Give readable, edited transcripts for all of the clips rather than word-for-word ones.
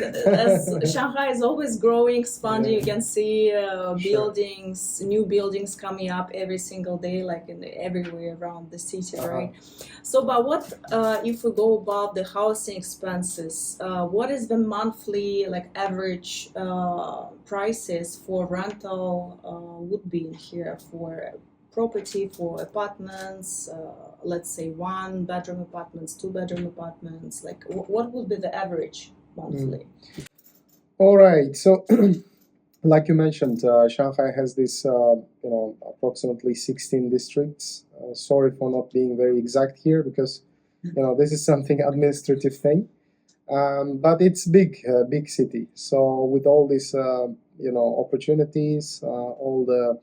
as Shanghai is always growing, expanding, you can see buildings, new buildings coming up every single day, like everywhere around the city, right? So, but what if we go above the housing expenses? What is the monthly, like average prices for rental would be in here for property, for apartments? Let's say 1-bedroom apartments, 2-bedroom apartments. Like, what would be the average monthly? All right. So, like you mentioned, Shanghai has this, approximately 16 districts. Sorry for not being very exact here because, this is something administrative thing. But it's big city. So with all these, opportunities, all the,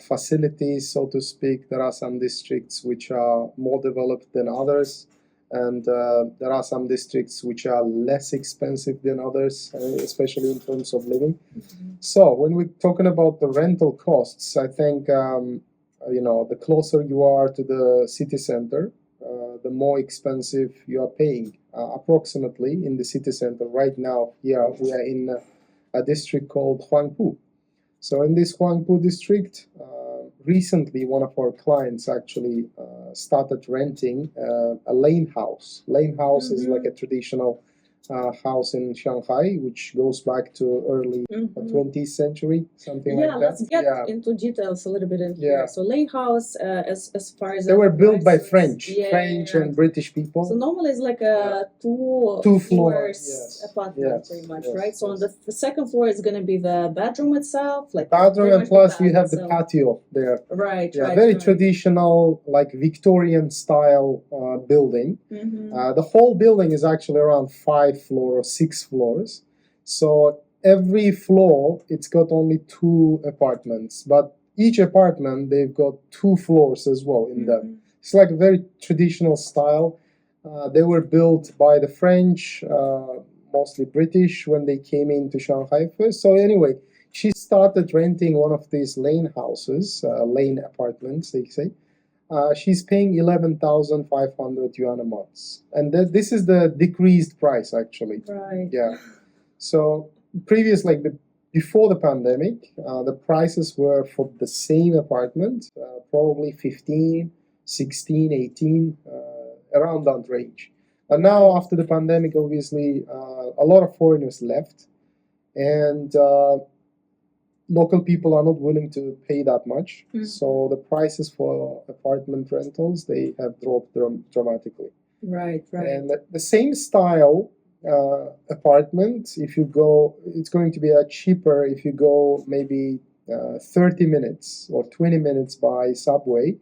facilities, so to speak, there are some districts which are more developed than others. And there are some districts which are less expensive than others, especially in terms of living. So when we're talking about the rental costs, I think, the closer you are to the city center, the more expensive you are paying. Approximately in the city center right now, we are in a district called Huangpu. So in this Huangpu district, recently one of our clients actually started renting a lane house. Lane house is like a traditional house in Shanghai, which goes back to early 20th century, something like that. Let's get into details a little bit in here. So lane house, as far as they were built by French and British people. So normally it's like a two floors apartment, pretty much, right? So on the second floor is going to be the bedroom itself, like bedroom, and plus you have the patio there. Right. Very traditional, like Victorian style building. The whole building is actually around 5 floors or 6 floors. So every floor, it's got only 2 apartments, but each apartment, they've got 2 floors as well in them. It's like a very traditional style. They were built by the French, mostly British, when they came into Shanghai first. So anyway, she started renting one of these lane houses, lane apartments, they say. She's paying 11,500 yuan a month. And this is the decreased price, actually. Right. Yeah. So previous, before the pandemic, the prices were for the same apartment, probably 15, 16, 18, around that range. But now, after the pandemic, obviously, a lot of foreigners left. And local people are not willing to pay that much. So the prices for apartment rentals, they have dropped dramatically. Right. And the same style apartment, if you go, it's going to be cheaper if you go maybe 30 minutes or 20 minutes by subway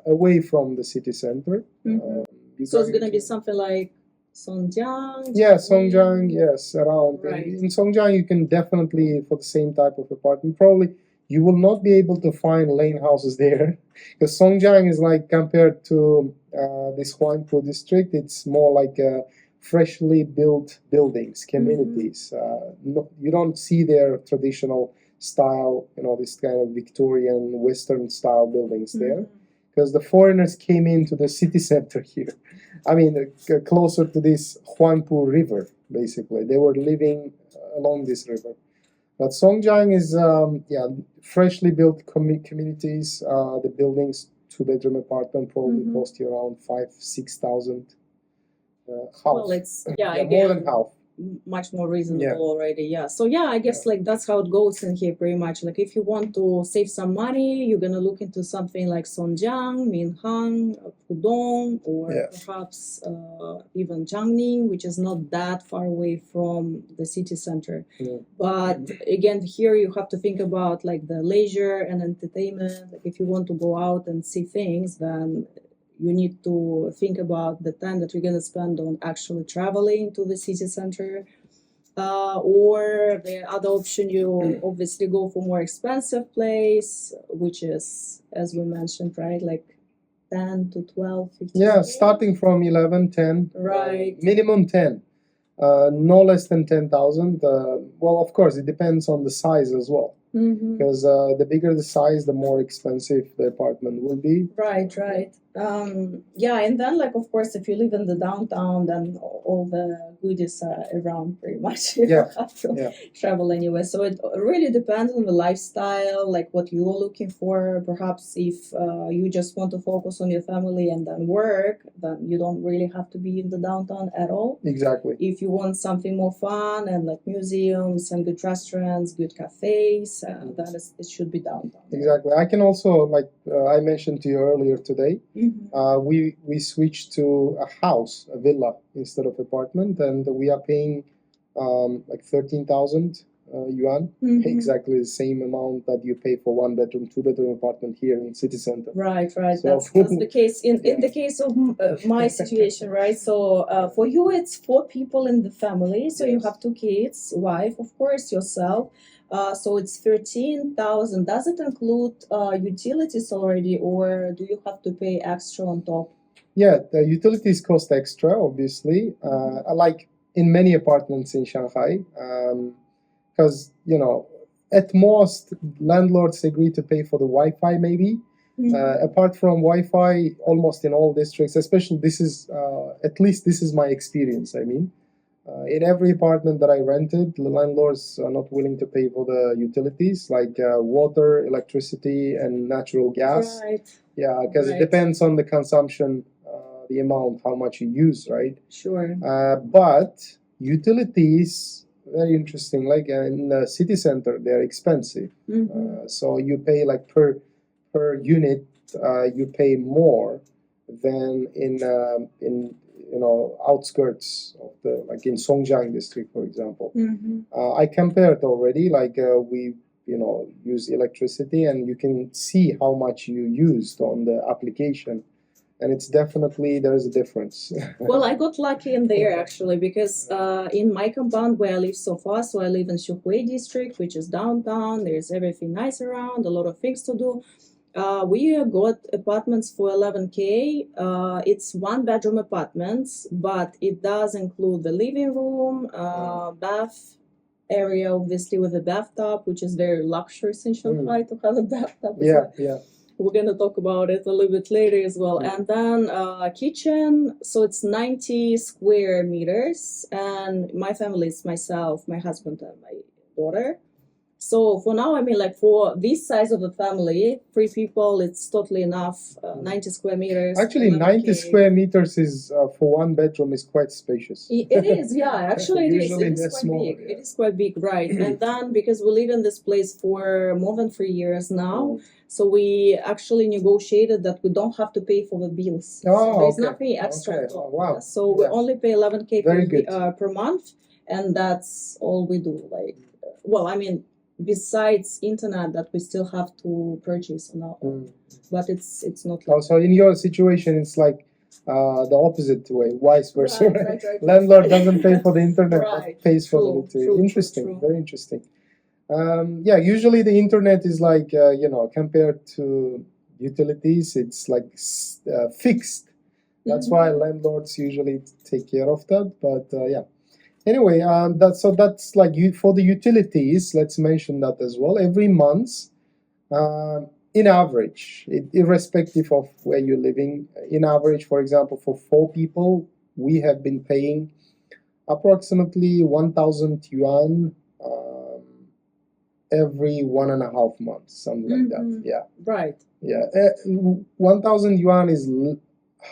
away from the city center. So it's going to be something like Songjiang? Yeah, Songjiang, yes, around. Right. In Songjiang, you can definitely, for the same type of apartment, probably you will not be able to find lane houses there. Because Songjiang is like, compared to this Huangpu district, it's more like freshly built buildings, communities. You don't see their traditional style, this kind of Victorian, Western style buildings there. Because the foreigners came into the city center here. I mean, closer to this Huangpu River, basically. They were living along this river. But Songjiang is, freshly built communities. The buildings, 2-bedroom apartment, probably cost you around 5,000-6,000 house. Well, it's, again, more than half. Much more reasonable already. So I guess like that's how it goes in here pretty much. Like if you want to save some money, you're gonna look into something like Songjiang, Minhang, Pudong, or perhaps even Jiangning, which is not that far away from the city center. But again, here you have to think about like the leisure and entertainment. Like if you want to go out and see things, then you need to think about the time that you're going to spend on actually traveling to the city center. Or the other option, you obviously go for more expensive place, which is, as we mentioned, right, like 10 to 12, 15. Yeah, starting from 11, 10. Right. Minimum 10. No less than 10,000. Well, of course, it depends on the size as well. because the bigger the size, the more expensive the apartment will be. Right, right. Yeah, and then like of course, if you live in the downtown, then all the goodies are around pretty much. You don't have to travel anywhere. So it really depends on the lifestyle, like what you're looking for. Perhaps if you just want to focus on your family and then work, then you don't really have to be in the downtown at all. Exactly. If you want something more fun and like museums and good restaurants, good cafes, then it should be downtown. Exactly. I can also, like I mentioned to you earlier today, we switched to a house, a villa instead of apartment, and we are paying like 13,000 yuan, exactly the same amount that you pay for 1 bedroom, 2 bedroom apartment here in city center. Right, right. So, that's the case. In the case of my situation, right? So for you, it's 4 people in the family. So you have 2 kids, wife, of course, yourself. So it's 13,000. Does it include utilities already, or do you have to pay extra on top? Yeah, the utilities cost extra, obviously. Like in many apartments in Shanghai, because at most landlords agree to pay for the Wi-Fi maybe. Apart from Wi-Fi, almost in all districts, especially at least this is my experience. I mean, in every apartment that I rented, the landlords are not willing to pay for the utilities like water, electricity, and natural gas. Right. Yeah, because it depends on the consumption, the amount, how much you use, right? Sure. But utilities, very interesting. Like in the city center, they're expensive. So you pay like per unit, you pay more than in outskirts of like in Songjiang district, for example. I compared already, like we use electricity, and you can see how much you used on the application, and it's definitely, there's a difference. Well, I got lucky in there actually, because in my compound where I live so far, so I live in Shanghai district, which is downtown. There's everything nice around, a lot of things to do. We got apartments for 11K. It's 1 bedroom apartments, but it does include the living room, bath area, obviously with a bathtub, which is very luxurious in Shanghai to have a bathtub. Yeah. We're gonna talk about it a little bit later as well. And then kitchen, so it's 90 square meters, and my family is myself, my husband, and my daughter. So for now, I mean, like for this size of a family, 3 people, it's totally enough. 90 square meters. Actually, 90 square meters is for 1 bedroom is quite spacious. It is, yeah. Actually, it is. Usually It is they're quite small, big. It is quite big, right? And then because we live in this place for more than 3 years now, so we actually negotiated that we don't have to pay for the bills. So there's nothing extra. Oh, wow. So we only pay 11K per month, and that's all we do. Like, well, I mean, besides internet that we still have to purchase on our own, but it's not. Also, in your situation, it's like the opposite way, vice versa. Right. Landlord doesn't pay for the internet, but pays for the utility. Interesting, true. Very interesting. Yeah, usually the internet is like compared to utilities, it's like fixed. That's why landlords usually take care of that. But yeah. Anyway, that's like for the utilities. Let's mention that as well. Every month, in average, irrespective of where you're living, in average, for example, for 4 people, we have been paying approximately 1,000 yuan every 1.5 months, something like that. Yeah. Right. Yeah. 1,000 yuan is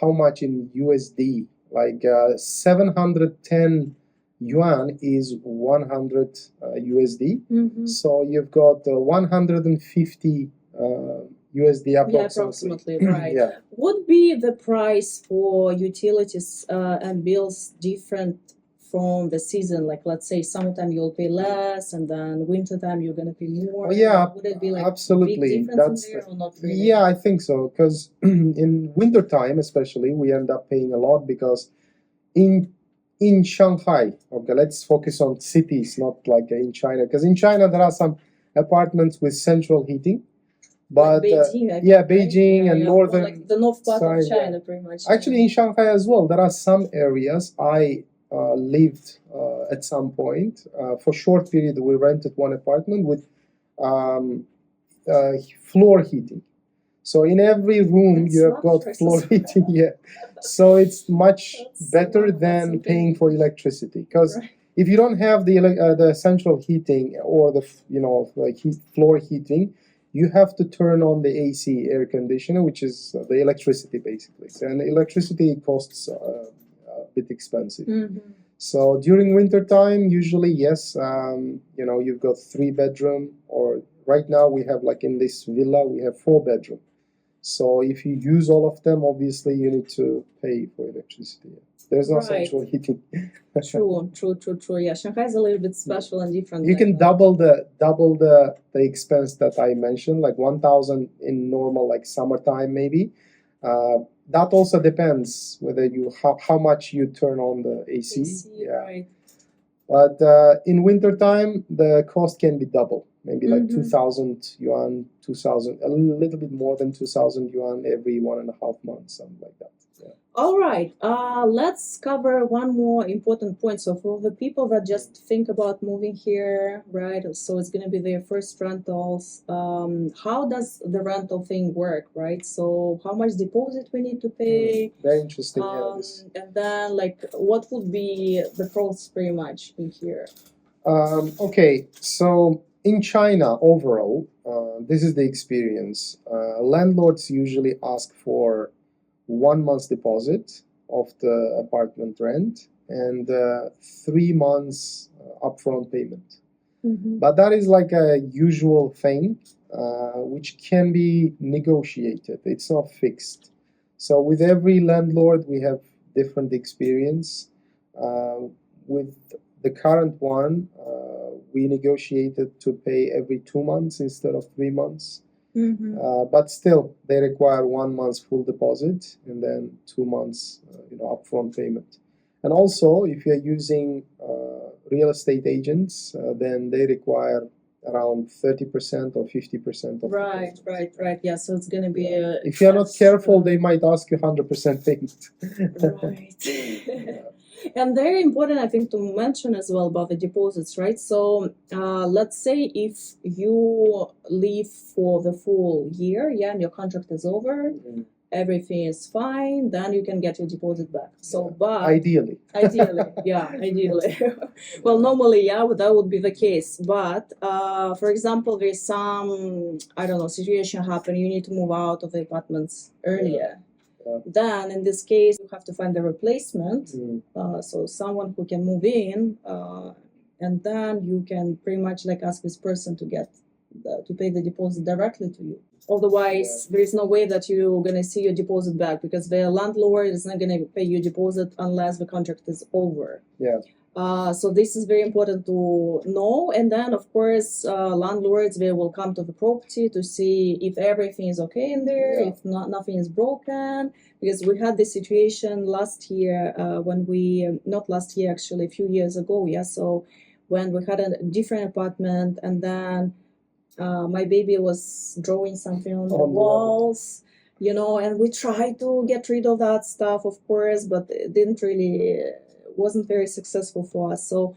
how much in USD? Like 710 yuan is 100 USD. So you've got 150 USD approximately. Right. Yeah. Would be the price for utilities and bills different from the season? Like, let's say summertime you'll pay less, and then wintertime you're gonna pay more. Oh, yeah, would it be like absolutely. Big difference in there or not really? Yeah, I think so. Because in wintertime, especially, we end up paying a lot because in Shanghai, okay, let's focus on cities, not like in China. Because in China there are some apartments with central heating. But like Beijing, Beijing and northern, like the north part of China, pretty much. Actually, in Shanghai as well, there are some areas. I lived at some point for a short period. We rented one apartment with um, floor heating. So in every room That's you have got luxurious. floor heating. Yeah, so it's much That's better wow, that's than amazing. paying for electricity, because Right. if you don't have the central heating or the floor heating, you have to turn on the AC, air conditioner, which is the electricity basically. And electricity costs a bit expensive. Mhm. So during winter time, usually yes, you've got 3 bedroom, or right now we have, like in this villa, we have 4 bedroom. So if you use all of them, obviously you need to pay for electricity. There's no Right. central heating. True. Yeah, Shanghai is a little bit special and different. You like can that. double the expense that I mentioned, like 1,000 in normal, like summertime maybe. That also depends whether how much you turn on the AC. Yeah. Right. But in wintertime, the cost can be double, maybe like Mhm. 2,000 yuan, 2,000, a little bit more than 2,000 yuan every 1.5 months, something like that. Yeah. All right. Let's cover one more important point. So for the people that just think about moving here, right? So it's gonna be their first rentals. How does the rental thing work, right? So how much deposit we need to pay? Very interesting. Yeah, this. And then like what would be the pros pretty much in here? Okay, so in China overall, this is the experience. Landlords usually ask for 1 month's deposit of the apartment rent and 3 months upfront payment. Mhm. But that is like a usual thing, which can be negotiated. It's not fixed. So with every landlord, we have different experience. With the current one, we negotiated to pay every 2 months instead of 3 months. Mhm. But still, they require 1 month's full deposit and then 2 months, upfront payment. And also, if you're using real estate agents, then they require around 30% or 50% of Right. Yeah, so it's gonna be a If you're not careful, extra- they might ask you 100% payment. Right. And very important, I think, to mention as well about the deposits, right? So let's say if you leave for the full year, yeah, and your contract is over, Mm. everything is fine, then you can get your deposit back. So, Yeah. but Ideally. ideally. Well, normally, yeah, that would be the case. But for example, there's some, I don't know, situation happen, you need to move out of the apartments earlier. Yeah. Then, in this case, you have to find the replacement. Mm. So someone who can move in, and then you can pretty much like ask this person to to pay the deposit directly to you. Otherwise, there is no way that you're gonna see your deposit back because the landlord is not gonna pay you deposit unless the contract is over. Yeah. So this is very important to know. And then, of course, landlords, they will come to the property to see if everything is okay in there, Yeah. if nothing is broken. Because we had this situation last year when not last year, actually, a few years ago, yeah. So when we had a different apartment and then my baby was drawing something on the walls, and we tried to get rid of that stuff, of course, but it didn't really, wasn't very successful for us. So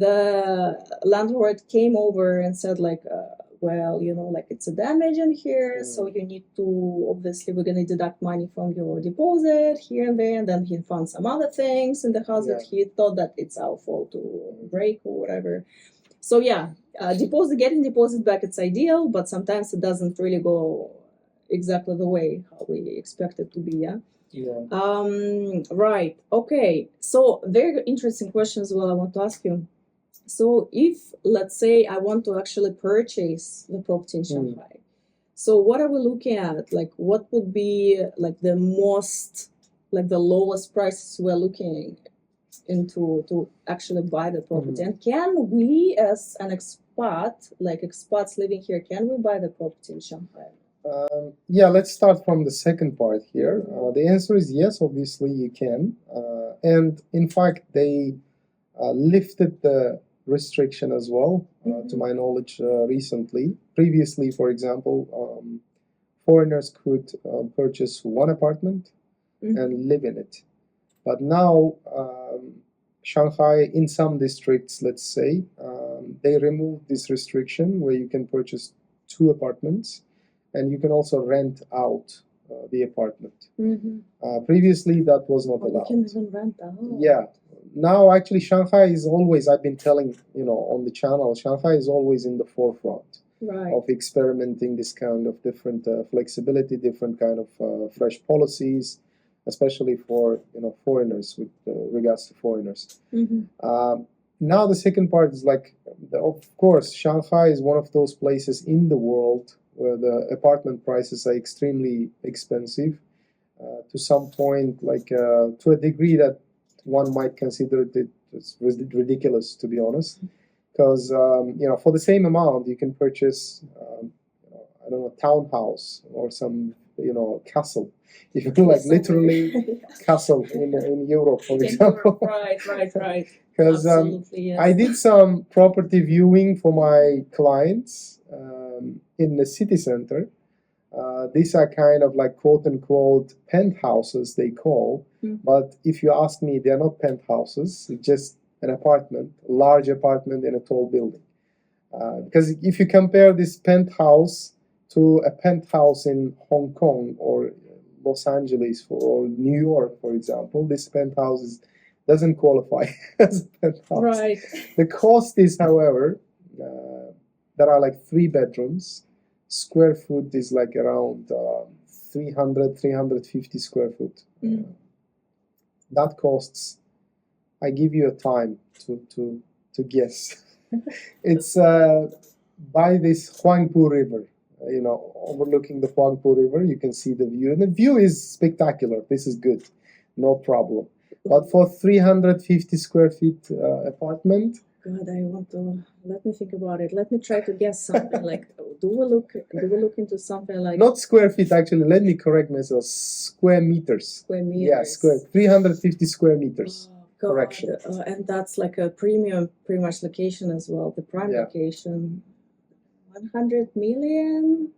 the landlord came over and said like, well, like it's a damage in here, so you need to, obviously we're going to deduct money from your deposit here and there. And then he found some other things in the house that he thought that it's our fault to break or whatever. So yeah, getting deposit back, it's ideal, but sometimes it doesn't really go exactly the way how we expect it to be. Right. Okay. So very interesting question as well I want to ask you. So if, let's say, I want to actually purchase the property in Shanghai, so what are we looking at? Like what would be like the lowest prices we're looking into to actually buy the property? And can we, as an expat, like expats living here, can we buy the property in Shanghai? Let's start from the second part here. The answer is yes, obviously you can. And in fact, they lifted the restriction as well, to my knowledge, recently. Previously, for example, foreigners could purchase one apartment and live in it. But now, Shanghai, in some districts, let's say, they removed this restriction where you can purchase 2 apartments, and you can also rent out the apartment. Previously, that was not allowed. You can even rent out. Yeah. Now, actually, Shanghai is always, I've been telling, on the channel, Shanghai is always in the forefront of experimenting this kind of different flexibility, different kind of fresh policies, especially for, foreigners, with regards to foreigners. Now, the second part is like, of course, Shanghai is one of those places in the world where the apartment prices are extremely expensive, to some point, like to a degree that one might consider it ridiculous, to be honest, because for the same amount you can purchase I don't know, townhouse or some castle, if you like, literally castle in Europe, for example. Right. Because yes. I did some property viewing for my clients in the city center. These are kind of like quote-unquote penthouses, they call. But if you ask me, they're not penthouses. It's just an apartment, a large apartment in a tall building. Because if you compare this penthouse to a penthouse in Hong Kong or Los Angeles or New York, for example, this penthouse doesn't qualify as a penthouse. Right. The cost is, however, there are like 3 bedrooms. Square foot is like around 350 square foot. That costs, I give you a time to guess. It's by this Huangpu River, overlooking the Huangpu River. You can see the view, and the view is spectacular. This is good, no problem. But for 350 square feet apartment, God, I want to, let me think about it. Let me try to guess something like, do we look into something like, not square feet, actually, let me correct myself, square meters. Square meters. Yeah, 350 square meters. God. Correction. And that's like a premium, pretty much location as well. The prime location, 100 million?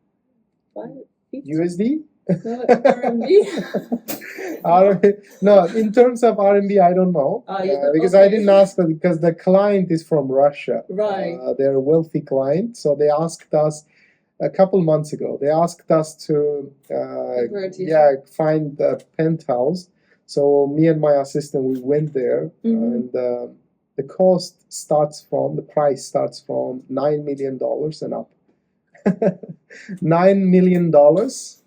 USD? RMB? No, in terms of RMB, I don't know. Because I didn't ask, because the client is from Russia. Right. They're a wealthy client, so they asked us a couple months ago. They asked us to find a penthouse. So me and my assistant, we went there, and the price starts from $9 million and up. $9 million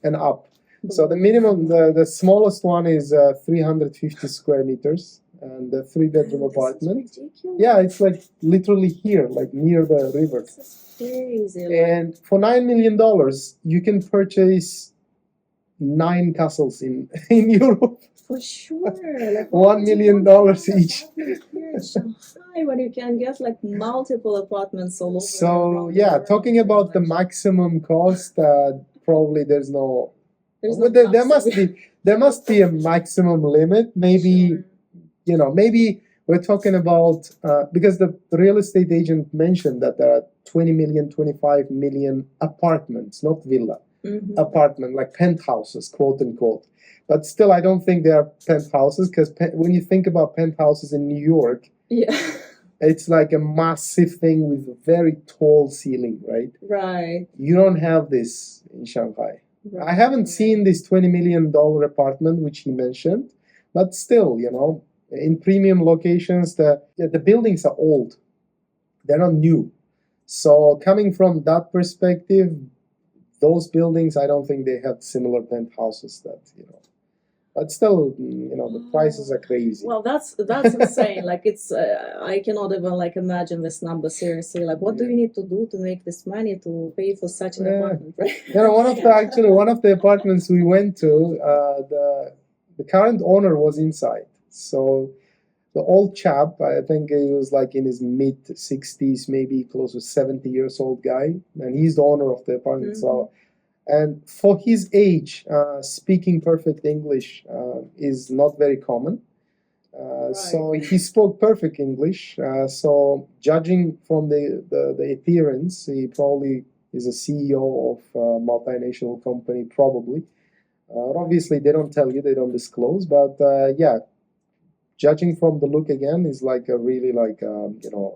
and up. So the minimum, the smallest one is 350 square meters, and the 3-bedroom apartment. Yeah, it's like literally here, like near the river. This is crazy. And for $9 million, you can purchase 9 castles in Europe. For sure. Like, $1 million each. Here in Shanghai, when you can get like multiple apartments all over. So yeah, talking about the maximum cost, probably there must be a maximum limit. Maybe maybe we're talking about because the real estate agent mentioned that there are 20 million, 25 million apartments, not villa, apartment, like penthouses, quote unquote. But still, I don't think they are penthouses, because when you think about penthouses in New York, it's like a massive thing with a very tall ceiling, right? Right. You don't have this in Shanghai. Right. I haven't seen this $20 million apartment, which he mentioned, but still, in premium locations, the buildings are old. They're not new. So coming from that perspective, those buildings, I don't think they have similar penthouses that, But still, the prices are crazy. Well, that's insane. Like, it's I cannot even imagine this number seriously. Like, what do you need to do to make this money to pay for such an apartment, right? One of the apartments we went to, the current owner was inside. So the old chap, I think he was like in his mid-60s, maybe close to 70 years old guy, and he's the owner of the apartment. So. And for his age, speaking perfect English is not very common. Right. So he spoke perfect English. So judging from the appearance, he probably is a CEO of a multinational company, probably. Obviously, they don't tell you, they don't disclose. But judging from the look again, is like a really like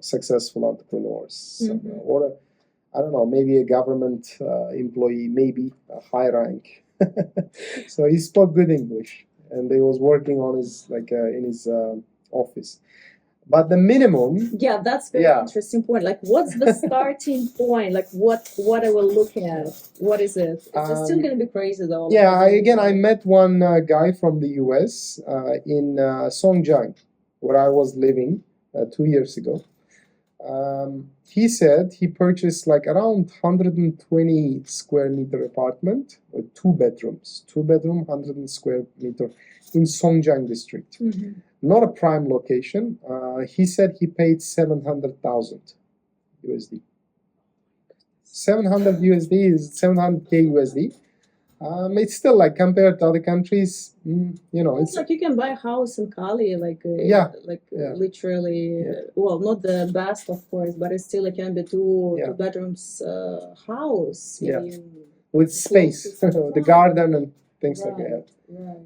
successful entrepreneurs, or I don't know, maybe a government employee, maybe a high rank. So he spoke good English, and he was working on his in his office. But the minimum, yeah, that's very interesting point. Like, what's the starting point? Like, what I will look at? What is it? Is it still gonna be crazy though? Yeah, I met one guy from the US in Songjiang, where I was living 2 years ago. He said he purchased like around 120 square meter apartment with 2 bedrooms, 2 bedroom, 100 square meter in Songjiang district. Not a prime location. He said he paid 700,000 USD. 700 USD is 700K USD. It's still like compared to other countries, it's like you can buy a house in Cali, literally. Well, not the best, of course, but it still can be two bedrooms house. With space, the garden and things like that.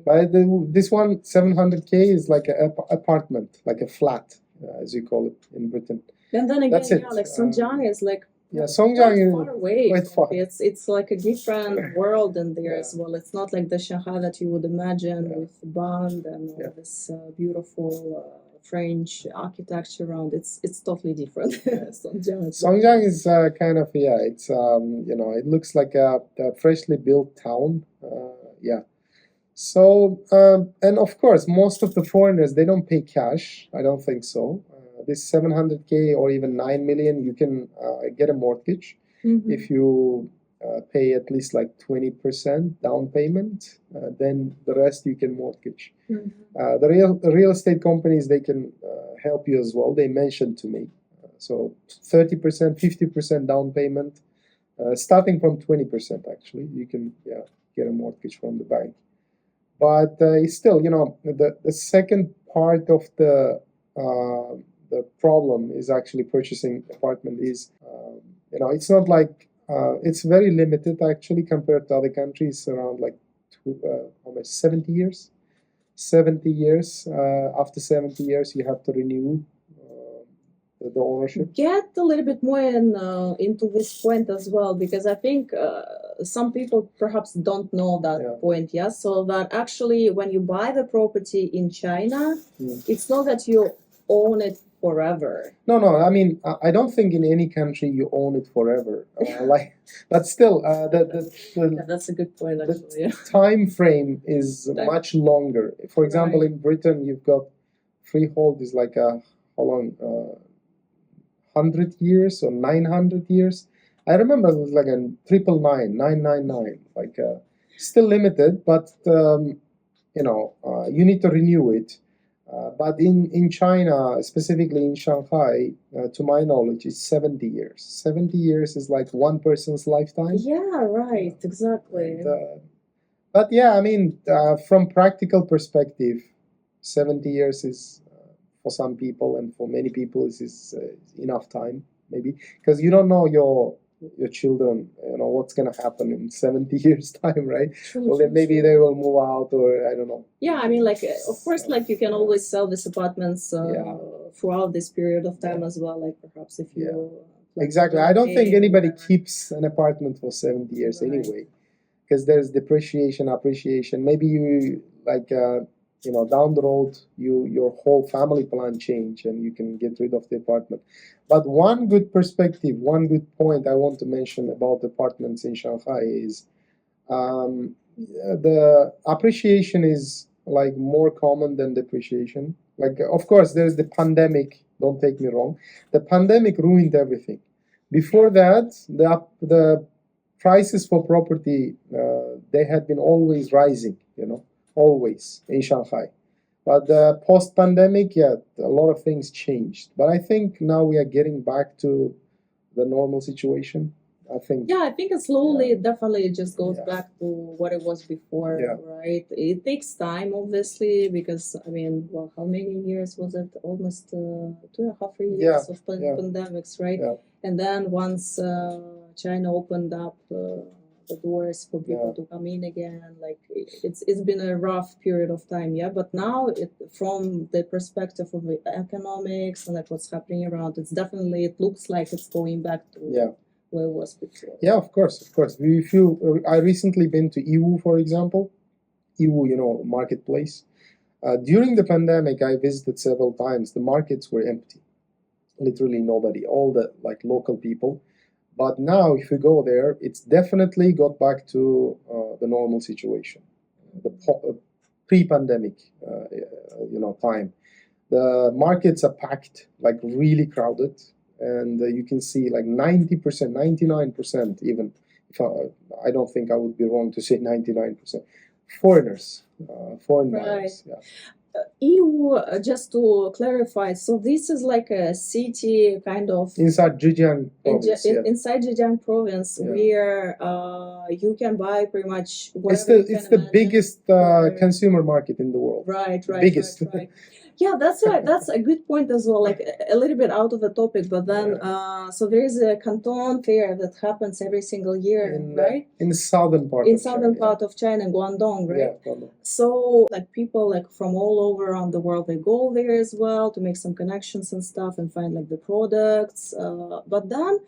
But this one, 700K is like an apartment, like a flat, as you call it in Britain. And then again, like Songjiang is like. Songjiang is far away. Quite far. It's like a different world in there as well. It's not like the Shanghai that you would imagine with Bond and all this beautiful French architecture around. It's totally different. Songjiang is kind of it's it looks like a freshly built town. So and of course, most of the foreigners, they don't pay cash. I don't think so. This 700K or even 9 million, you can get a mortgage if you pay at least like 20% down payment. Then the rest you can mortgage. The real estate companies, they can help you as well. They mentioned to me. So 30%, 50% down payment, starting from 20% actually, you can get a mortgage from the bank. But it's still, the second part of the problem is actually purchasing apartment is, it's not like, it's very limited actually compared to other countries, around like almost 70 years. 70 years, after 70 years, you have to renew the ownership. Get a little bit more into this point as well, because I think some people perhaps don't know that point, so that actually when you buy the property in China, it's not that you own it forever. No, I mean, I don't think in any country you own it forever. But still, that's a good point actually. The time frame is much longer. For example, in Britain, you've got freehold is like how long? 100 years or 900 years. I remember it was like a 999, like still limited, but you need to renew it. But in China, specifically in Shanghai, to my knowledge, it's 70 years. 70 years is like one person's lifetime. Yeah, right, exactly. But I mean, from practical perspective, 70 years is for some people, and for many people is enough time, maybe, because you don't know your children, what's going to happen in 70 years time, right? Well, then maybe they will move out, or I don't know. Yeah, I mean, like, of course, like you can always sell these apartments throughout this period of time as well, like perhaps if you exactly. I don't think anybody keeps an apartment for 70 years anyway, because there's depreciation, appreciation. Maybe you like down the road, your whole family plan change and you can get rid of the apartment. But one good perspective, one good point I want to mention about apartments in Shanghai is the appreciation is like more common than depreciation. Like, of course, there's the pandemic. Don't take me wrong. The pandemic ruined everything. Before that, the prices for property, they had been always rising, always in Shanghai. But post-pandemic, a lot of things changed. But I think now we are getting back to the normal situation. I think it slowly, definitely just goes back to what it was before, right? It takes time, obviously, because, I mean, well, how many years was it? Almost 2.5 years of pandemics, right? And then once China opened up the the doors for people to come in again. Like it's been a rough period of time, yeah. But now, from the perspective of the economics and like what's happening around, it looks like it's going back to where it was before. Yeah, of course. I recently been to EU, for example, EU, marketplace. During the pandemic, I visited several times. The markets were empty, literally nobody, all the like local people. But now, if you go there, it's definitely got back to the normal situation, the pre-pandemic, time. The markets are packed, like really crowded, and you can see like 90%, 99%, even. If I don't think I would be wrong to say 99%. Foreigners, foreign buyers. Yeah. EU, just to clarify, so this is like a city kind of inside Zhejiang province. Inside Zhejiang province, where you can buy pretty much whatever it's the biggest consumer market in the world. Right. Biggest. Right. Yeah, that's right. That's a good point as well. Like a little bit out of the topic, but then so there is a Canton Fair that happens every single year, right? In the southern part. Of China, Guangdong, right? Yeah, Guangdong. So like people like from all over around the world, they go there as well to make some connections and stuff and find like the products. But then,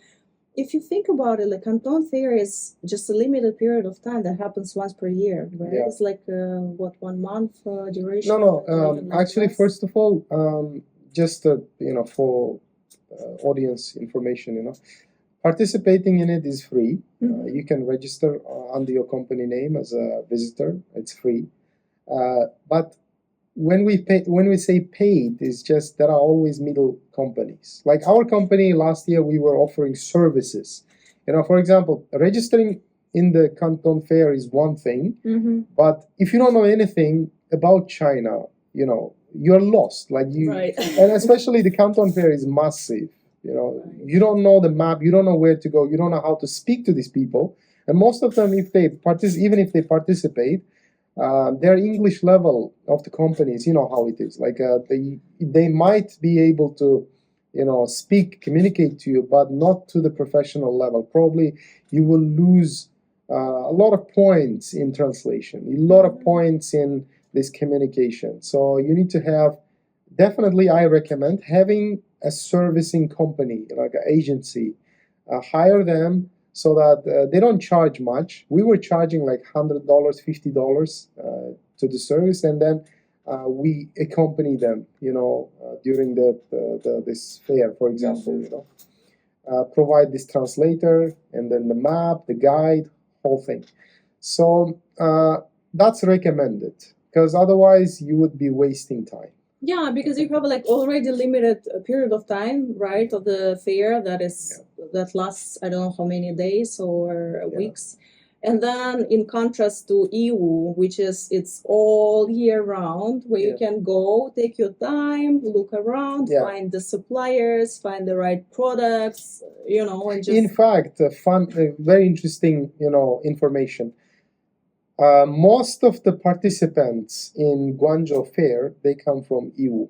if you think about it, like Canton Fair is just a limited period of time that happens once per year, right? Yeah. It's like 1 month duration. No. Actually, first of all, just for audience information, participating in it is free. You can register under your company name as a visitor. It's free. But when we say paid, it's just there are always middle companies. Like our company last year, we were offering services. For example, registering in the Canton Fair is one thing, but if you don't know anything about China, you're lost. Like right. And especially the Canton Fair is massive. You don't know the map, you don't know where to go, you don't know how to speak to these people, and most of them, even if they participate. Their English level of the companies, how it is. Like they might be able to, communicate to you, but not to the professional level. Probably you will lose a lot of points in translation, a lot of points in this communication. So you need to have, definitely I recommend having a servicing company, like an agency. Hire them. So that they don't charge much. We were charging like $100, $50 to the service, and then we accompany them, during this fair, for example. Provide this translator, and then the map, the guide, whole thing. So that's recommended, because otherwise you would be wasting time. Yeah, because you have like already limited period of time, right, of the fair that lasts, I don't know how many days or weeks. And then in contrast to EU, which is it's all year round, where you can go, take your time, look around, find the suppliers, find the right products, and just... In fact, very interesting, information. Most of the participants in Guangzhou Fair, they come from EU.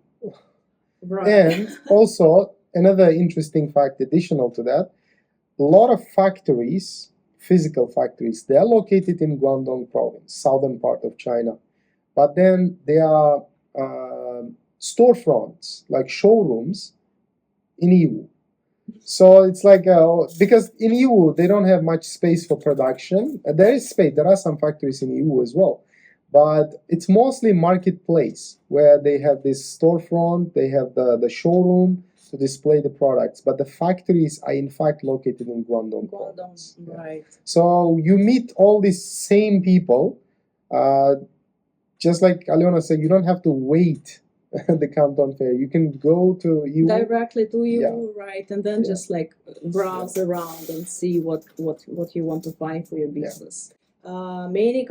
Right. And also, another interesting fact additional to that, a lot of factories, physical factories, they're located in Guangdong province, southern part of China. But then there are storefronts, like showrooms, in EU. So it's like, because in EU, they don't have much space for production. There is space. There are some factories in EU as well. But it's mostly marketplace, where they have this storefront, they have the showroom to display the products. But the factories are, in fact, located in Guangdong province. Right. So you meet all these same people. Just like Alena said, you don't have to wait the Canton Fair. You can go to EU. Directly to EU, right, and then just like browse around and see what you want to find for your business. Many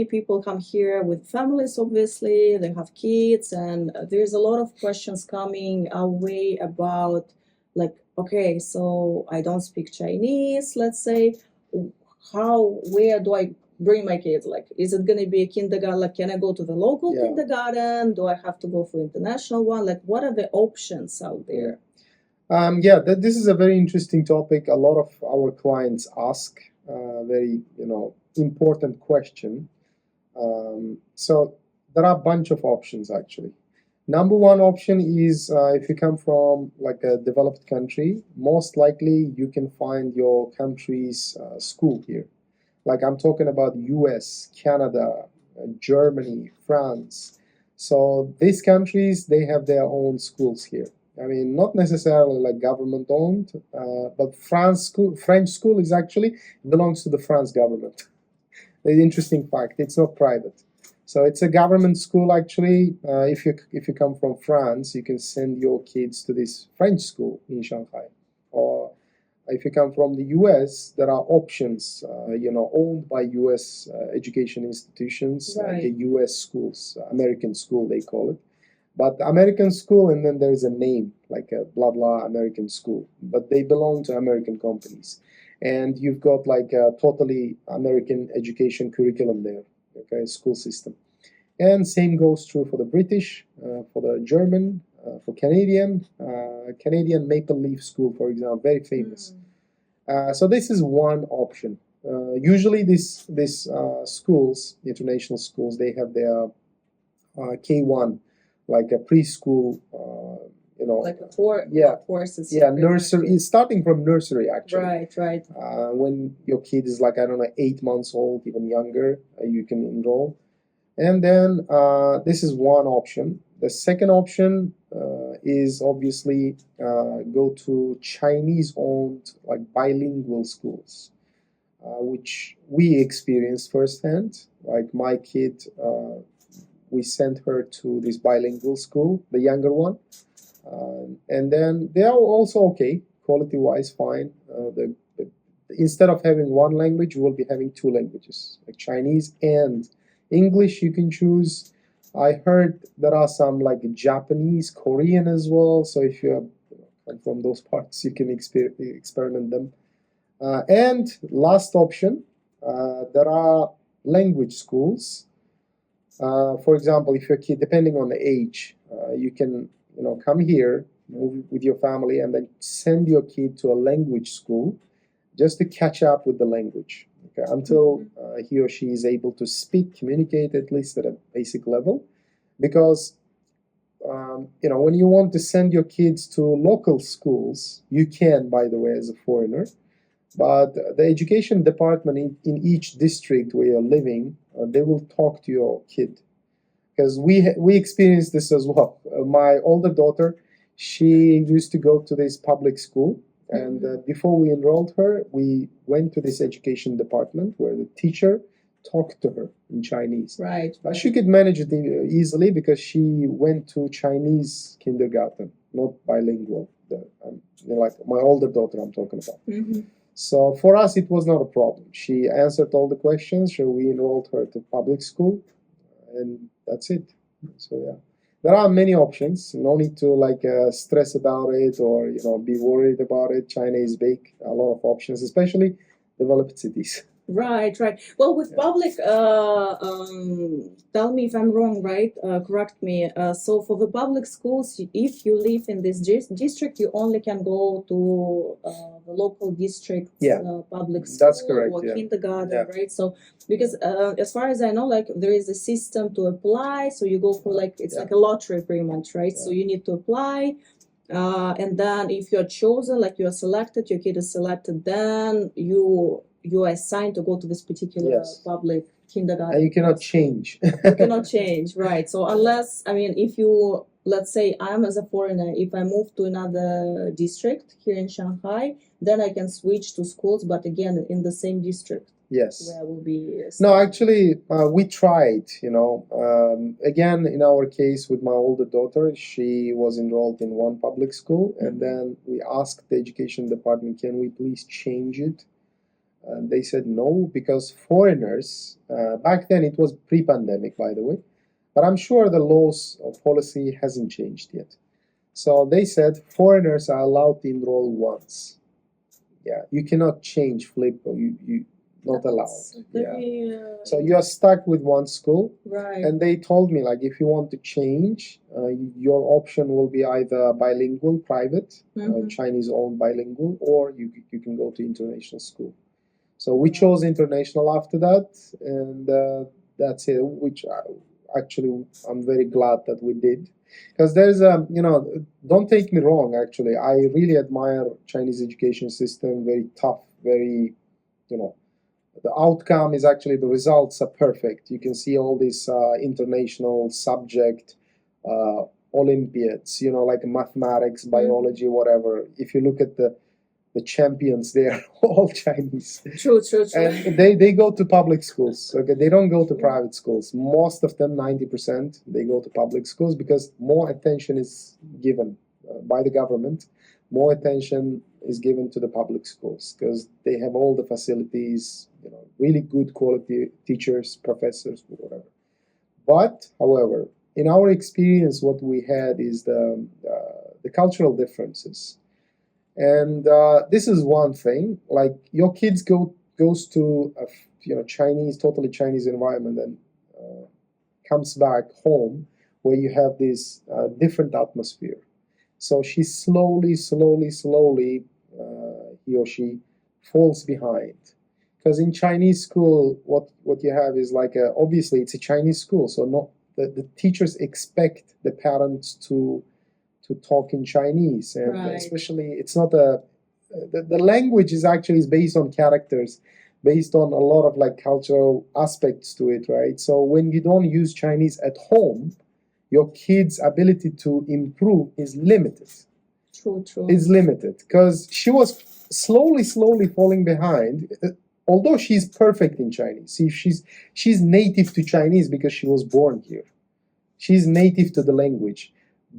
people come here with families. Obviously, they have kids, and there's a lot of questions coming our way about like, okay, so I don't speak Chinese. Let's say, where do I bring my kids? Like, is it going to be a kindergarten? Like, can I go to the local kindergarten? Do I have to go for international one? Like, what are the options out there? This is a very interesting topic. A lot of our clients ask very important question. So there are a bunch of options actually. Number one option is if you come from like a developed country, most likely you can find your country's school here. Like I'm talking about US, Canada, Germany, France. So these countries, they have their own schools here. I mean, not necessarily like government owned, but French school is actually belongs to the France government. The interesting fact, it's not private. So it's a government school actually. If you come from France, you can send your kids to this French school in Shanghai. Or if you come from the US, there are options, owned by US education institutions, Right. the US schools, American school they call it. But American school, and then there's a name like a blah blah American school, but they belong to American companies, and you've got like a totally American education curriculum there, okay, school system. And same goes true for the British, for the German, for Canadian Maple Leaf School, for example, very famous. So this is one option. Usually, these schools, international schools, they have their K1, like a preschool, like a course. Nursery. It's starting from nursery actually. Right. When your kid is like, I don't know, 8 months old, even younger, you can enroll. And then this is one option. The second option is obviously go to Chinese-owned like bilingual schools, which we experienced firsthand. Like my kid, we sent her to this bilingual school, the younger one, and then they are also okay, quality-wise, fine. Instead of having one language, we'll be having two languages, like Chinese and English. You can choose. I heard there are some like Japanese, Korean as well. So if you're from those parts, you can experiment them. And last option, there are language schools. For example, if your kid, depending on the age, you can come here, move with your family, and then send your kid to a language school just to catch up with the language, okay, until he or she is able to speak, communicate at least at a basic level. Because when you want to send your kids to local schools, you can, by the way, as a foreigner. But the education department in each district where you're living, they will talk to your kid. Because we experienced this as well. My older daughter, she used to go to this public school. And before we enrolled her, we went to this education department where the teacher talked to her in Chinese. Right. But she could manage it easily because she went to Chinese kindergarten, not bilingual. Like my older daughter I'm talking about. So for us, it was not a problem. She answered all the questions. So we enrolled her to public school, and that's it. So yeah, there are many options. No need to stress about it or be worried about it. China is big. A lot of options, especially developed cities. Right. Well, with public, tell me if I'm wrong, right? Correct me. So for the public schools, if you live in this district, you only can go to the local district public school. That's correct, or kindergarten, right? So because as far as I know, like there is a system to apply. So you go for like a lottery pretty much, right? So you need to apply. And then if you're chosen, like you're selected, your kid is selected, then you are assigned to go to this particular public kindergarten. And you cannot change. You cannot change, right? So unless, if you, let's say I'm as a foreigner, if I move to another district here in Shanghai, then I can switch to schools, but again, in the same district. Yes. Where I will be. No, actually, we tried, again, in our case with my older daughter, she was enrolled in one public school, and then we asked the education department, can we please change it? And they said no, because foreigners, back then it was pre-pandemic, by the way, but I'm sure the laws or policy hasn't changed yet. So they said foreigners are allowed to enroll once. Yeah, you cannot change, flip, or you not allowed. So you are stuck with one school. Right. And they told me, like, if you want to change, your option will be either bilingual, private, Chinese-owned bilingual, or you can go to international school. So we chose international after that, and that's it. Which actually I'm very glad that we did, because there's a don't take me wrong. Actually, I really admire Chinese education system. Very tough, very the outcome is actually the results are perfect. You can see all these international subject Olympiads, like mathematics, biology, whatever. If you look at the champions, they are all Chinese. True. And they go to public schools. Okay, they don't go to private schools. Most of them, 90%, they go to public schools because more attention is given by the government. More attention is given to the public schools because they have all the facilities, really good quality teachers, professors, whatever. But, however, in our experience, what we had is the cultural differences. And this is one thing. Like your kids goes to a totally Chinese environment and comes back home where you have this different atmosphere. So she slowly, he or she falls behind. Because in Chinese school, what you have is like obviously it's a Chinese school, so the teachers expect the parents to talk in Chinese, and especially it's not the language is based on characters, based on a lot of like cultural aspects to it, right? So when you don't use Chinese at home, your kid's ability to improve is limited. True. Is limited because she was slowly falling behind. Although she's perfect in Chinese, see, she's native to Chinese because she was born here. She's native to the language,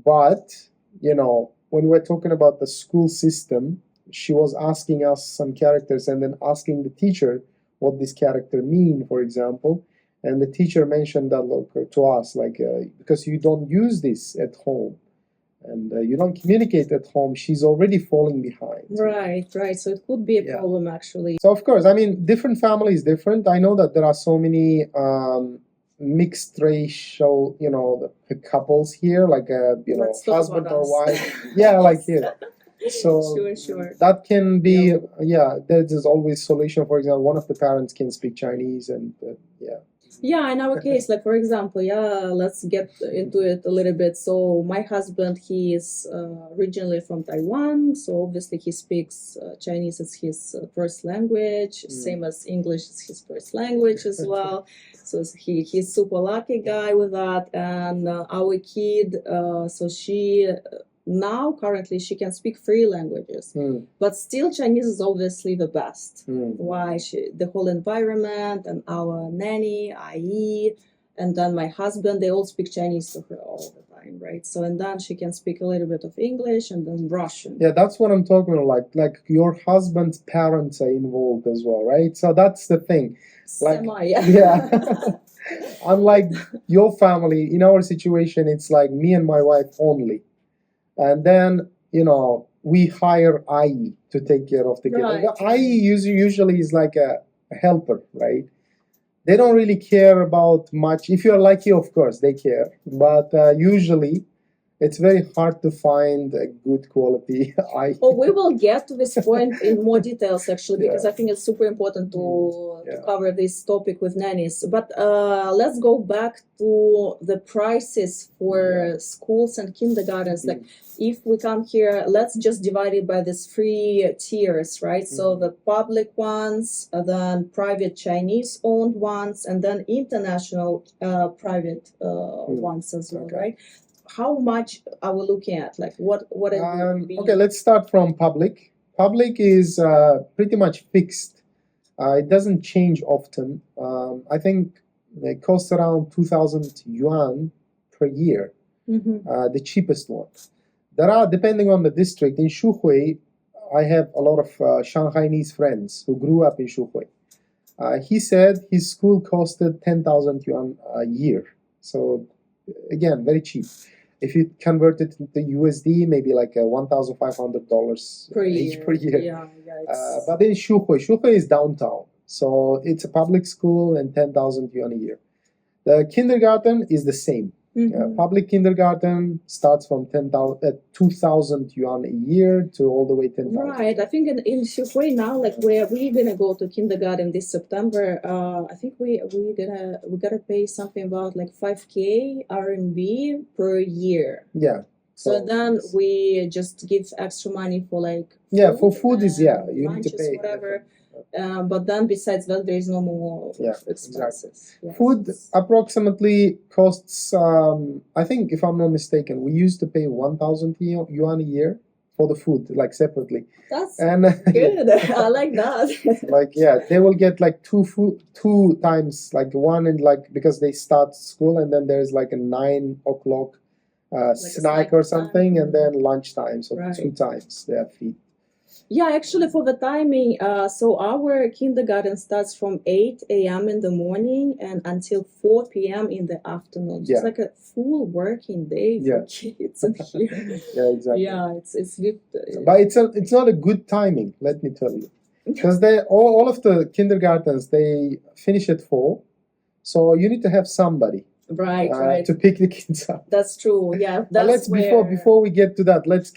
but when we're talking about the school system, she was asking us some characters and then asking the teacher what this character mean, for example. And the teacher mentioned that to us, because you don't use this at home and you don't communicate at home, she's already falling behind. Right. So it could be a problem, actually. So, of course, I mean, different families, different. I know that there are so many mixed racial, the couples here, like husband or wife. Yeah, like here. So sure. that can be, there's always solution. For example, one of the parents can speak Chinese and Yeah, in our case, like for example, let's get into it a little bit. So my husband, he is originally from Taiwan, so obviously he speaks Chinese as his first language, same as English is his first language as well. So he's super lucky guy with that. And our kid, so she now currently she can speak 3 languages, but still Chinese is obviously the best. Why? The whole environment and our nanny, IE, and then my husband, they all speak Chinese to her all the time, right? So and then she can speak a little bit of English and then Russian. Yeah, that's what I'm talking about. Like your husband's parents are involved as well, right? So that's the thing. Unlike your family, in our situation, it's like me and my wife only. And then, we hire IE to take care of the kid. Right. The IE usually is like a helper, right? They don't really care about much. If you're lucky, of course, they care. But usually, it's very hard to find a good quality IE. Oh, we will get to this point in more details, actually, because I think it's super important to cover this topic with nannies. But let's go back to the prices for schools and kindergartens. Like, if we come here, let's just divide it by these 3 tiers, right? So the public ones, then private Chinese-owned ones, and then international private ones as well, right? How much are we looking at? Like what it would be? Okay, let's start from public. Public is pretty much fixed. It doesn't change often. I think it costs around 2,000 yuan per year, the cheapest one. There are, depending on the district, in Shuhui, I have a lot of Shanghainese friends who grew up in Shuhui. He said his school costed 10,000 yuan a year. So, again, very cheap. If you convert it into USD, maybe like $1,500 per year. Yeah, but in Shuhui is downtown. So it's a public school and 10,000 yuan a year. The kindergarten is the same. Public kindergarten starts from 2,000 yuan a year to all the way 10,000. Right. I think in Shanghai now, like where we're gonna go to kindergarten this September, I think we gotta pay something about like 5K RMB per year. Yeah. So then we just give extra money for like for food is you need to pay whatever. But then besides that, there is no more expenses. Exactly. Food approximately costs. I think if I'm not mistaken, we used to pay 1,000 yuan a year for the food, like separately. That's good. I like that. Like they will get like two times, like one in like because they start school and then there's like a 9 o'clock snack or something, and then lunchtime. So 2 times they are feed. Yeah, actually, for the timing, so our kindergarten starts from 8 a.m. in the morning and until 4 p.m. in the afternoon. So it's like a full working day for kids in here. Yeah, exactly. Yeah, it's good. But it's not a good timing, let me tell you, because all of the kindergartens they finish at 4, so you need to have somebody. Right. To pick the kids up. That's true. Yeah. That's before we get to that, let's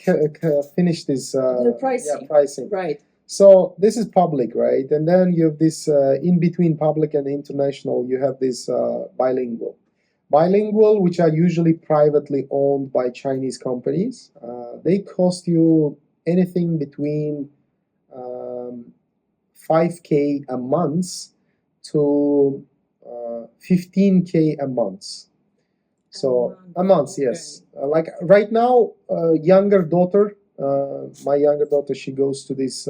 finish this pricing. Right. So this is public, right? And then you have this in between public and international. You have this bilingual, which are usually privately owned by Chinese companies. They cost you anything between 5K a month to 15K a month. So a month, yes. Like right now, younger daughter, my younger daughter, she goes to this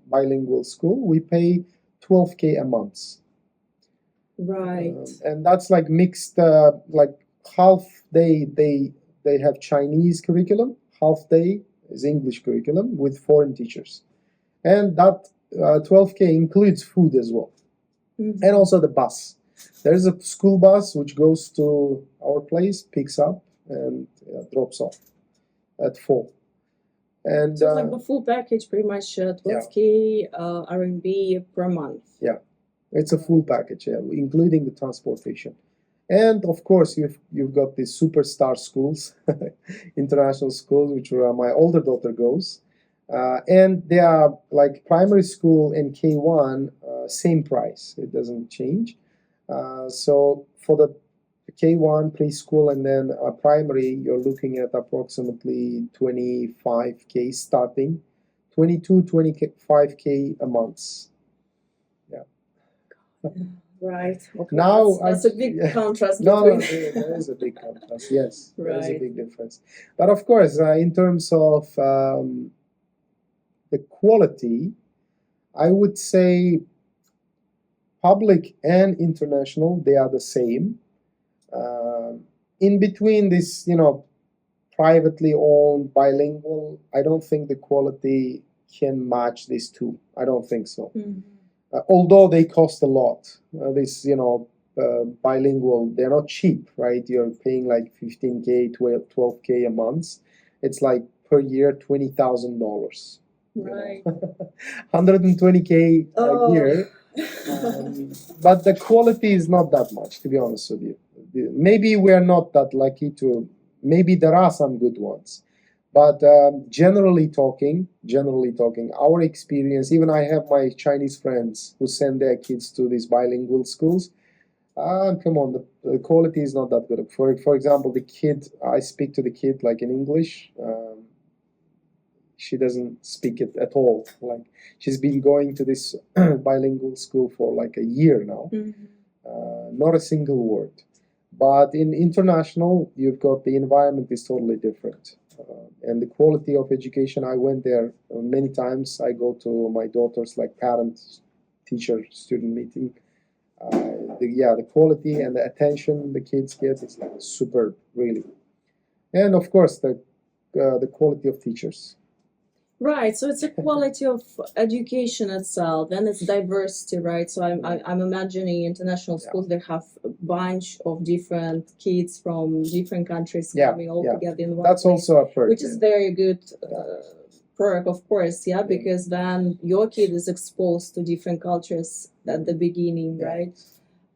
bilingual school. We pay 12K a month. Right. And that's like mixed, like half day they have Chinese curriculum, half day is English curriculum with foreign teachers. And that 12K includes food as well. And also the bus. There's a school bus which goes to our place, picks up, and drops off at 4. And so it's like the full package, pretty much 12K RMB per month. Yeah, it's a full package, including the transportation. And of course, you've got these superstar schools, international schools, which my older daughter goes. And they are like primary school and K1, same price. It doesn't change. So for the K1 preschool and then primary, you're looking at approximately 25K starting, 25K a month. Yeah. Right. Okay. Now that's a big contrast. No, there is a big contrast. Yes, there is a big difference. But of course, in terms of the quality, I would say public and international, they are the same. In between this, privately owned, bilingual, I don't think the quality can match these two. I don't think so. Although they cost a lot. Bilingual, they're not cheap, right? You're paying like 15K, 12K a month. It's like per year, $20,000. Right. 120K a year. But the quality is not that much, to be honest with you. Maybe we are not that lucky to. Maybe there are some good ones, but generally talking, our experience. Even I have my Chinese friends who send their kids to these bilingual schools. Come on, the quality is not that good. For example, the kid, I speak to the kid like in English. She doesn't speak it at all. Like she's been going to this bilingual school for like a year now. Not a single word. But in international, you've got the environment is totally different. And the quality of education, I went there many times. I go to my daughter's like parent-teacher-student meeting. The quality and the attention the kids get is like superb, really. And of course, the quality of teachers. Right, so it's a quality of education itself, and it's diversity, right? So I'm imagining international schools that have a bunch of different kids from different countries coming all together in one That's place, also a perk, which is very good perk, of course, because then your kid is exposed to different cultures at the beginning, right?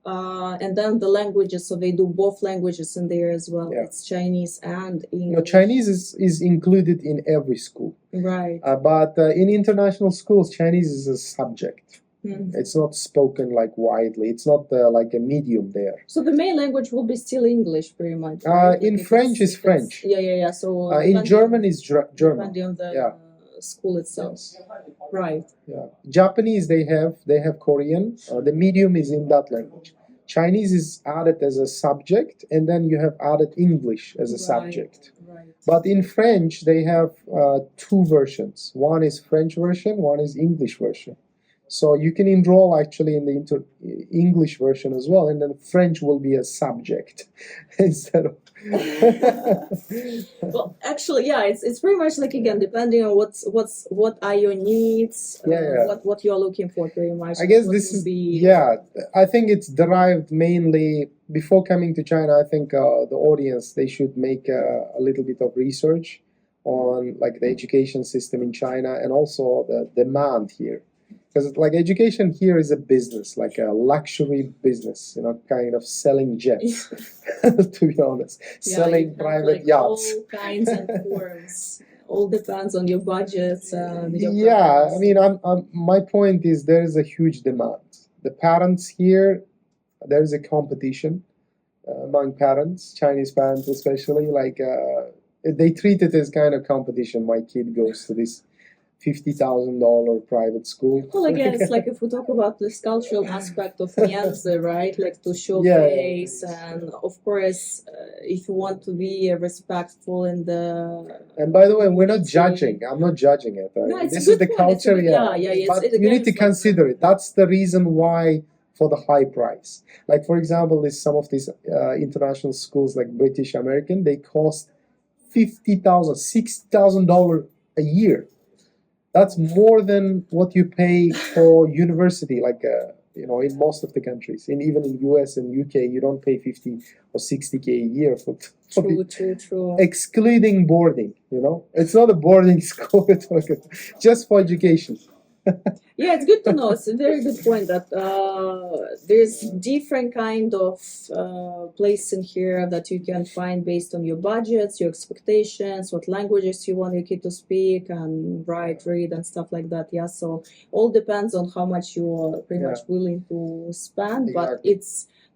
And then the languages, so they do both languages in there as well. Yeah. It's Chinese and English. You know, Chinese is included in every school. Right. But in international schools, Chinese is a subject. Mhm. It's not spoken like widely. It's not like a medium there. So the main language will be still English, pretty much. Right? In French is French. Yeah. So in German is German. depending on the Yeah. school itself. Yes. Right. Yeah. Japanese they have Korean. The medium is in that language. Chinese is added as a subject, and then you have added English as a subject. Right. But in French they have two versions. One is French version, one is English version. So you can enroll actually in the English version as well, and then French will be a subject instead of. Well, actually, yeah, it's pretty much like, again, depending on what are your needs, what you're looking for, pretty much. I guess this is I think it's derived mainly before coming to China. I think the audience, they should make a little bit of research on like the education system in China and also the demand here. Because like education here is a business, like a luxury business, you know, kind of selling jets, to be honest, selling private like yachts. All kinds and forms. All depends on your budgets. Yeah, I mean, my point is there is a huge demand. The parents here, there is a competition among parents, Chinese parents especially. Like they treat it as kind of competition. My kid goes to this $50,000 private school. Well, again, it's like if we talk about this cultural aspect of Mianzi, right? Like to show face, and of course, if you want to be respectful in the. And by the way, we're not judging. I'm not judging it. No, it's this a is good the point. culture, But you need to consider it. That's the reason why for the high price. Like for example, some of these international schools, like British American, they cost $50,000, $60,000 a year. That's more than what you pay for university, like you know, in most of the countries. Even in US and UK, you don't pay 50 or 60K a year for True. Excluding boarding, you know. It's not a boarding school, just for education. Yeah, it's good to know. It's a very good point that there's different kind of place in here that you can find based on your budgets, your expectations, what languages you want your kid to speak and write, read, and stuff like that. Yeah, so all depends on how much you're pretty much willing to spend, but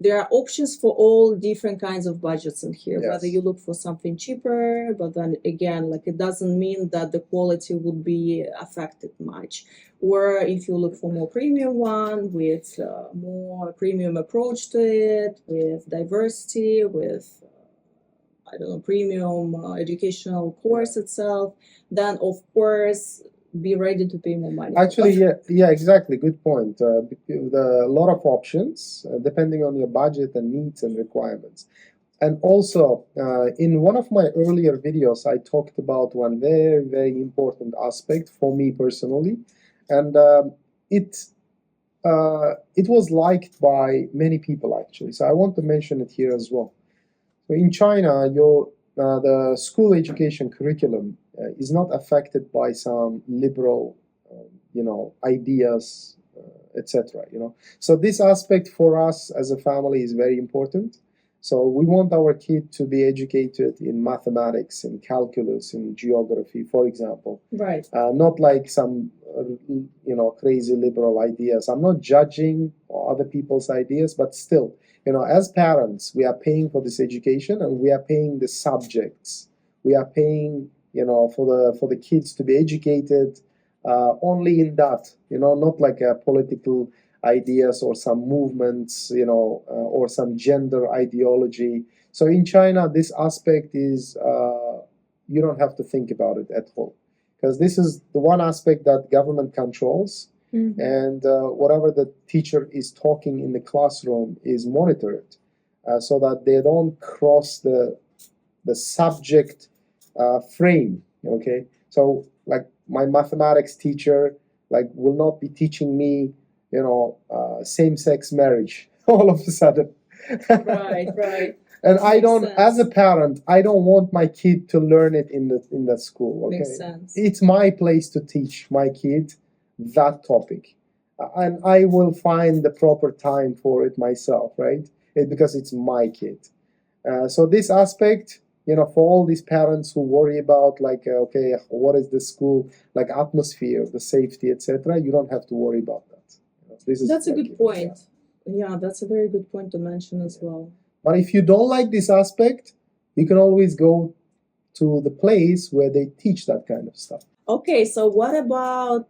there are options for all different kinds of budgets in here, whether you look for something cheaper, but then again, like it doesn't mean that the quality would be affected much. Or if you look for more premium one with more premium approach to it, with diversity, with premium educational course itself, then of course be ready to pay more money. Actually, yeah, exactly. Good point. A lot of options depending on your budget and needs and requirements. And also, in one of my earlier videos, I talked about one very, very important aspect for me personally, and it was liked by many people actually. So I want to mention it here as well. So in China, the school education curriculum is not affected by some liberal, ideas, etc. So this aspect for us as a family is very important. So we want our kid to be educated in mathematics, in calculus, in geography, for example. Right. Not like some, crazy liberal ideas. I'm not judging other people's ideas, but still, as parents, we are paying for this education and we are paying the subjects. We are paying, for the kids to be educated only in that, not like a political ideas or some movements, or some gender ideology. So in China, this aspect is, you don't have to think about it at all. Because this is the one aspect that government controls. Mm-hmm. And whatever the teacher is talking in the classroom is monitored so that they don't cross the subject frame, okay? So like my mathematics teacher will not be teaching me same-sex marriage all of a sudden. Right. And I don't, as a parent, I don't want my kid to learn it in that school. Okay, makes sense. It's my place to teach my kid that topic. and I will find the proper time for it myself, right? Because it's my kid. So this aspect, for all these parents who worry about like, okay, what is the school like atmosphere, the safety, etc., you don't have to worry about that. This is That's a like, good point. Yeah, that's a very good point to mention as well. But if you don't like this aspect, you can always go to the place where they teach that kind of stuff. Okay, so what about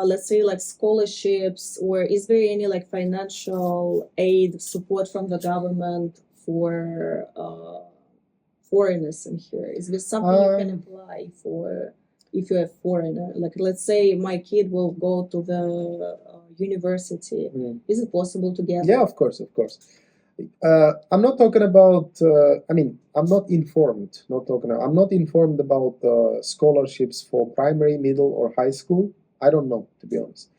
let's say like scholarships, or is there any like financial aid support from the government for foreigners in here? Is there something you can apply for if you're a foreigner? Like let's say my kid will go to the university. Is it possible to get? Yeah, of course, of course. I'm not talking about. I'm not informed. I'm not informed about scholarships for primary, middle, or high school. I don't know, to be honest.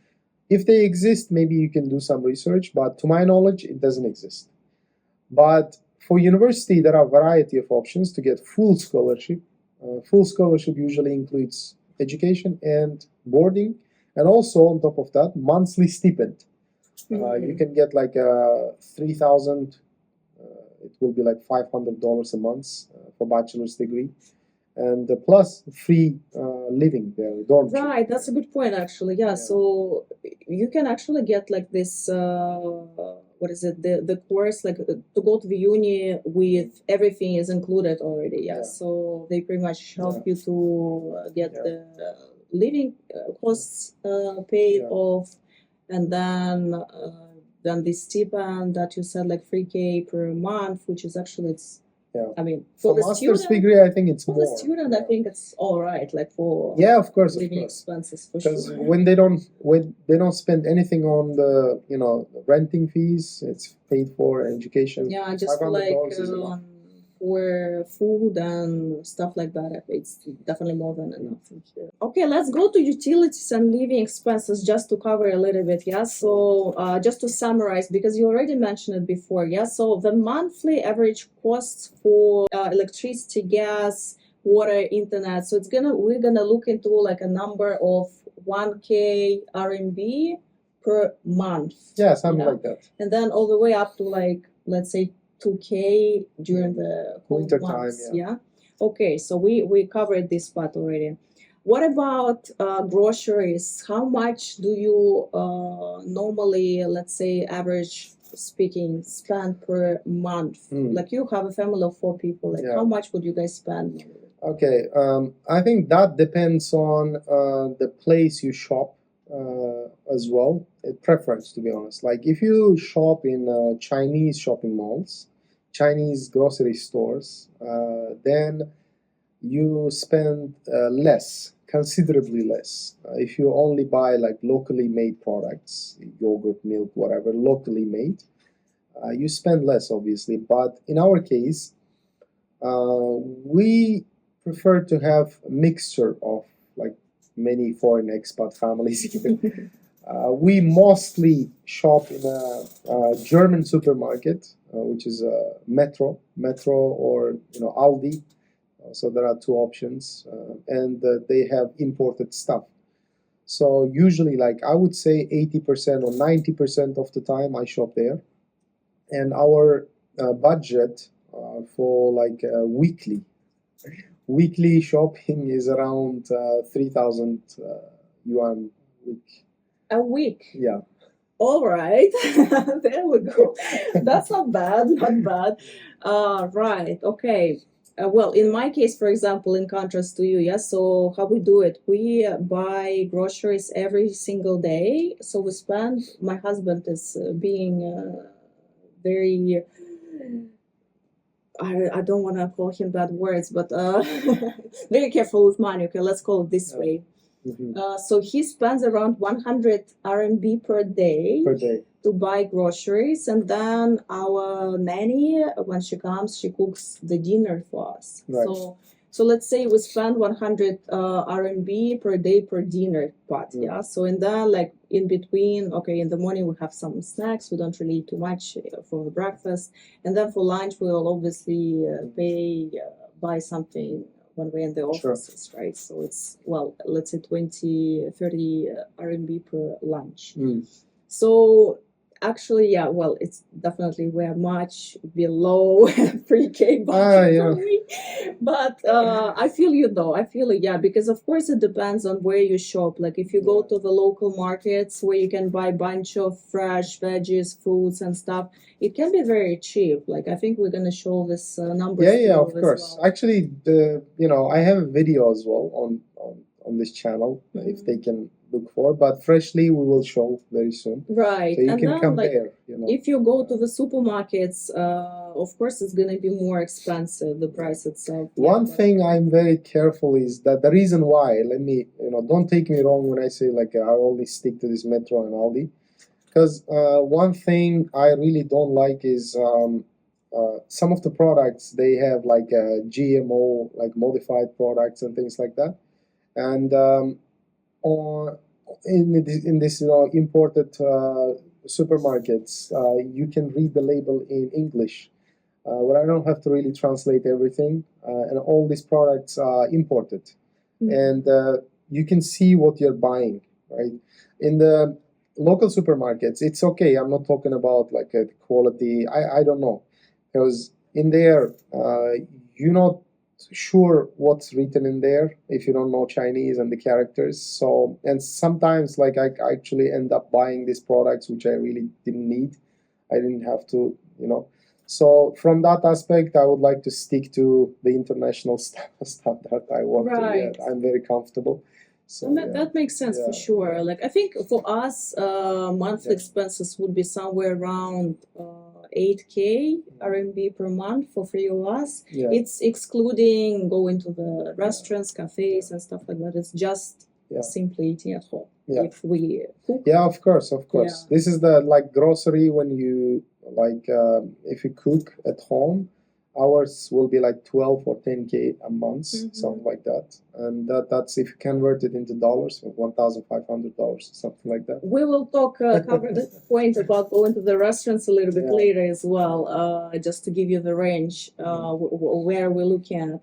If they exist, maybe you can do some research. But to my knowledge, it doesn't exist. But for university, there are a variety of options to get full scholarship. Full scholarship usually includes education and boarding, and also on top of that, monthly stipend. You can get like 3,000. It will be like $500 a month for bachelor's degree, and plus free living there, dormitory. Right, that's a good point actually. Yeah, so you can actually get like this what is it, the course, like to go to the uni with everything is included already. Yeah, so they pretty much help you to get the living costs paid off, and then the stipend that you said, like 3K per month, which is actually I mean, for the master's student, degree, I think it's for more. the student, I think it's all right. Like for of course, living expenses, for because sure. when they don't spend anything on the renting fees, it's paid for, education. Yeah, just for like for food and stuff like that, it's definitely more than enough in here. Okay, let's go to utilities and living expenses just to cover a little bit. Yeah, so just to summarize, because you already mentioned it before. Yeah, so the monthly average costs for electricity, gas, water, internet. So we're gonna look into like a number of 1K RMB per month. Yeah, something like that. And then all the way up to like, let's say 2K during the cold winter months. time. Yeah. Okay, so we covered this part already. What about groceries? How much do you normally, let's say, average speaking, spend per month? Like you have a family of 4 people. Like how much would you guys spend? Okay, I think that depends on the place you shop as well. A preference, to be honest. Like if you shop in Chinese shopping malls, Chinese grocery stores, then you spend less, considerably less. If you only buy like locally made products, yogurt, milk, whatever, locally made, you spend less, obviously. But in our case, we prefer to have a mixture of like many foreign expat families here. We mostly shop in a German supermarket, which is Metro or Aldi. So there are 2 options, and they have imported stuff. So usually, like I would say, 80% or 90% of the time I shop there, and our budget for like weekly shopping is around 3,000 yuan a week. A week? Yeah. All right. There we go. That's not bad. Not bad. Right. Okay. Well, in my case, for example, in contrast to you, so how we do it, we buy groceries every single day. So my husband is being very, I don't want to call him bad words, but very careful with money. Okay, let's call it this way. So he spends around 100 RMB per day to buy groceries, and then our nanny, when she comes, she cooks the dinner for us. Right. So let's say we spend 100 RMB per day per dinner pot. Yeah. So in that, like in between, okay, in the morning we have some snacks. We don't really eat too much for the breakfast, and then for lunch we'll obviously buy something when we're in the Sure. offices, right? So it's, well, let's say 20, 30 RMB per lunch. So actually, yeah, well, it's definitely we're much below pre-K budget yeah. for me. But I feel you though. I feel it, yeah, because of course it depends on where you shop. Like if you go to the local markets where you can buy a bunch of fresh veggies, fruits and stuff, it can be very cheap. Like I think we're gonna show this numbers to Yeah, you of as course. well. Actually, I have a video as well on this channel if they can look for. But freshly, we will show very soon, Right. so you And can then like compare. if you go to the supermarkets, of course it's gonna be more expensive, the price itself. Yeah, One but thing I'm very careful is that the reason why. Let me, don't take me wrong when I say like I only stick to this Metro and Aldi, because one thing I really don't like is some of the products they have like GMO, like modified products and things like that, and on in this imported supermarkets, you can read the label in English, where I don't have to really translate everything, and all these products are imported, and you can see what you're buying, right? In the local supermarkets, it's okay. I'm not talking about like a quality. I don't know, because in there, you're not sure what's written in there if you don't know Chinese and the characters. So, and sometimes like I actually end up buying these products which I really didn't need. I didn't have to, So from that aspect, I would like to stick to the international standard. I want to. right. Yeah, I'm very comfortable. So And that makes sense for sure. Like I think for us, monthly expenses would be somewhere around 8K RMB per month for three of us. Yeah. It's excluding going to the restaurants, cafes, and stuff like that. It's just simply eating at home. Yeah. If we cook. Yeah, of course. Yeah. This is the like grocery when you like if you cook at home, ours will be like 12 or 10K a month, something like that. And that's if you convert it into dollars, $1,500, something like that. We will cover the point about going to the restaurants a little bit later as well, just to give you the range where we're looking at.